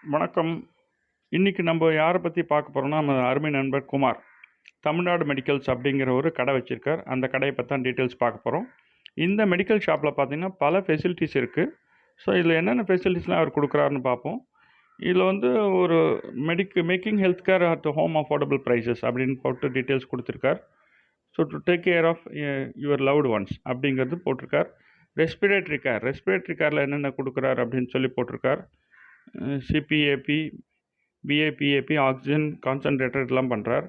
வணக்கம். இன்னைக்கு நம்ம யார பத்தி பார்க்க போறோம்னா, நம்ம அருமை நண்பர் குமார். தமிழ்நாடு மெடிக்கல்ஸ் அப்படிங்கிற ஒரு கடை வச்சிருக்கார். அந்த கடைய பத்தி தான் டீட்டெயில்ஸ் பார்க்க போறோம். இந்த மெடிக்கல் ஷாப்ல பார்த்தீங்கன்னா, பல ஃபெசிலிட்டீஸ் இருக்கு. ஸோ, இதில என்னென்ன ஃபெசிலிட்டீஸ்லாம் அவர் குடுக்குறாருன்னு பார்ப்போம். இதில வந்து ஒரு making health care at home affordable prices அப்படின்னு போட்டு டீட்டெயில்ஸ் குடுத்திருக்கார். So, to take care of your loved ones அப்படிங்கிறது போட்டிருக்கார். ரெஸ்பிரேட்டரி கேர்ல என்னென்ன குடுக்குறார் அப்படின்னு சொல்லி போட்டிருக்கார். சிபிஏபி, பிஏபிஏபி, ஆக்ஸிஜன் கான்சன்ட்ரேட்டர் இதெல்லாம் பண்ணுறார்.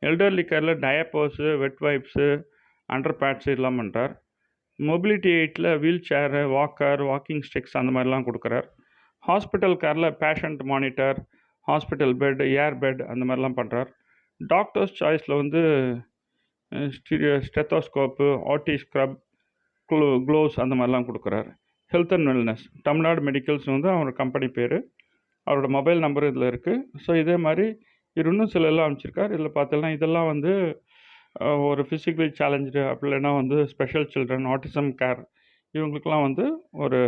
எல்டர்லி கேரில் diapers, wet wipes, under pads இதெல்லாம் பண்ணுறார். மொபிலிட்டி எய்ட்டில் வீல் சேரு, வாக்கிங் ஸ்டிக்ஸ் அந்த மாதிரிலாம் கொடுக்குறார். ஹாஸ்பிட்டல் கேரில் patient monitor, hospital bed, air bed அந்த மாதிரிலாம் பண்ணுறார். டாக்டர்ஸ் சாய்ஸில் வந்து ஸ்டெத்தோஸ்கோப்பு, ஆர்டி ஸ்க்ரப், க்ளோவ்ஸ் அந்த மாதிரிலாம் கொடுக்குறாரு. Health and wellness Tamil Nadu medicals வந்து அவர் கம்பெனி பேர். அவரோட மொபைல் நம்பர் இதில் இருக்குது. ஸோ இதே மாதிரி இன்னும் சில எல்லாம் அனுப்பிச்சிருக்கார். இதில் பார்த்தோன்னா இதெல்லாம் வந்து ஒரு ஃபிசிக்கலி சேலஞ்சு அப்படி இல்லைன்னா வந்து ஸ்பெஷல் சில்ட்ரன், ஆட்டிசம் கேர் இவங்களுக்கெல்லாம் வந்து ஒரு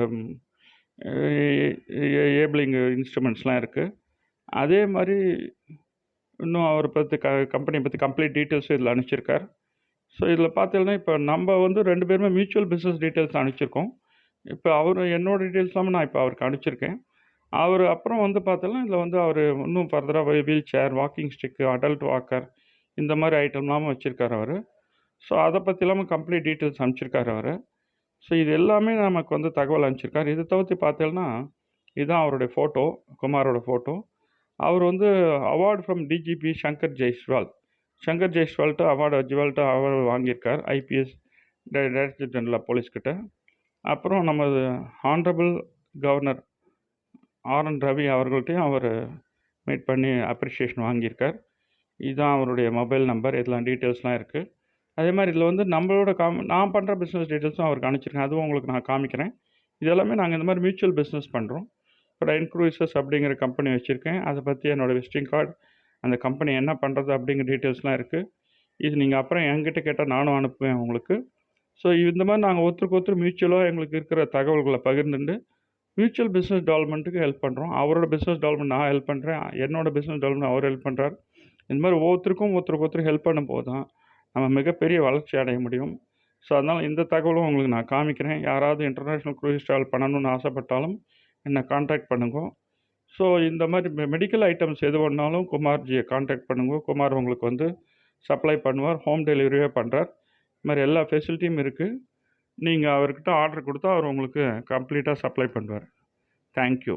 ஏபிளிங் இன்ஸ்ட்ருமெண்ட்ஸ்லாம் இருக்குது. அதே மாதிரி இன்னும் அவரை பற்றி கம்பெனியை பற்றி கம்ப்ளீட் டீட்டெயில்ஸும் இதில் அனுப்பிச்சிருக்கார். ஸோ இதில் பார்த்தீங்கன்னா இப்போ நம்ம வந்து 2 பேருமே மியூச்சுவல் பிஸ்னஸ் டீட்டெயில்ஸ் அனுப்பிச்சிருக்கோம். இப்போ அவர் என்னோட டீட்டெயில்ஸ்லாம் நான் இப்போ அவருக்கு அனுப்பிச்சிருக்கேன். அவர் அப்புறம் வந்து பார்த்தோன்னா இதில் வந்து அவர் இன்னும் ஃபர்தராக wheel chair, walking stick, adult walker இந்த மாதிரி ஐட்டம்லாம் வச்சுருக்காரு அவர். ஸோ அதை பற்றிலாம் கம்ப்ளீட் டீட்டெயில்ஸ் அனுப்பிச்சிருக்காரு அவர். ஸோ இது எல்லாமே நமக்கு வந்து தகவல் அனுப்பிச்சிருக்காரு. இதை தவிர்த்து பார்த்தேன்னா இதுதான் அவருடைய ஃபோட்டோ, குமாரோட ஃபோட்டோ. அவர் வந்து அவார்டு ஃப்ரம் டிஜிபி சங்கர் ஜெய்ஸ்வால்கிட்ட அவார்டு வாங்கியிருக்கார். ஐபிஎஸ் டைரக்டர் ஜெனரல் ஆஃப் போலீஸ்கிட்ட. அப்புறம் நமது ஹானரபிள் கவர்னர் ஆர்.என். ரவி அவர்கள்ட்டையும் அவர் மீட் பண்ணி அப்ரிஷியேஷன் வாங்கியிருக்கார். இதுதான் அவருடைய மொபைல் நம்பர். இதெல்லாம் டீட்டெயில்ஸ்லாம் இருக்குது. அதே மாதிரி இதில் வந்து நம்மளோட நான் பண்ணுற பிஸ்னஸ் டீட்டெயில்ஸும் அவருக்கு அனுப்பிச்சிருக்கேன். அதுவும் உங்களுக்கு நான் காமிக்கிறேன். இது எல்லாமே நாங்கள் இந்த மாதிரி மியூச்சுவல் பிஸ்னஸ் பண்ணுறோம். ப்ரைன் க்ரூசஸ் அப்படிங்கிற கம்பெனி வச்சுருக்கேன். அதை பற்றி என்னோடய விசிட்டிங் கார்டு, அந்த கம்பெனி என்ன பண்ணுறது அப்படிங்கிற டீட்டெயில்ஸ்லாம் இருக்குது. இது நீங்கள் அப்புறம் என்கிட்ட கேட்டால் நானும் அனுப்புவேன் உங்களுக்கு. ஸோ இந்த மாதிரி நாங்கள் ஒருத்தருக்கு ஒருத்தர் மியூச்சுவலாக எங்களுக்கு இருக்கிற தகவல்களை பகிர்ந்துட்டு மியூச்சுவல் பிஸ்னஸ் டெவலப்மெண்ட்டுக்கு ஹெல்ப் பண்ணுறோம். அவரோட பிஸ்னஸ் டெவலப்மெண்ட் நான் ஹெல்ப் பண்ணுறேன். என்னோட பிஸ்னஸ் டெவலப்மெண்ட் அவர் ஹெல்ப் பண்ணுறார். இந்த மாதிரி ஒவ்வொருத்தருக்கும் ஒருத்தருக்கு ஒருத்தர் ஹெல்ப் பண்ணும்போது தான் நம்ம மிகப்பெரிய வளர்ச்சி அடைய முடியும். ஸோ அதனால் இந்த தகவலும் உங்களுக்கு நான் காமிக்கிறேன். யாராவது இன்டர்நேஷ்னல் க்ரூஸ் ட்ராவல் பண்ணணும்னு ஆசைப்பட்டாலும் என்னை கான்டாக்ட் பண்ணுங்க. ஸோ இந்த மாதிரி மெடிக்கல் ஐட்டம்ஸ் எது வேணாலும் குமார்ஜியை கான்டாக்ட் பண்ணுங்க. குமார் உங்களுக்கு வந்து சப்ளை பண்ணுவார். ஹோம் டெலிவரியே பண்ணுறார். இது மாதிரி எல்லா ஃபெசிலிட்டியும் இருக்குது. நீங்கள் அவர்கிட்ட ஆர்டர் கொடுத்தா அவர் உங்களுக்கு கம்ப்ளீட்டாக சப்ளை பண்ணுவார். தேங்க்யூ.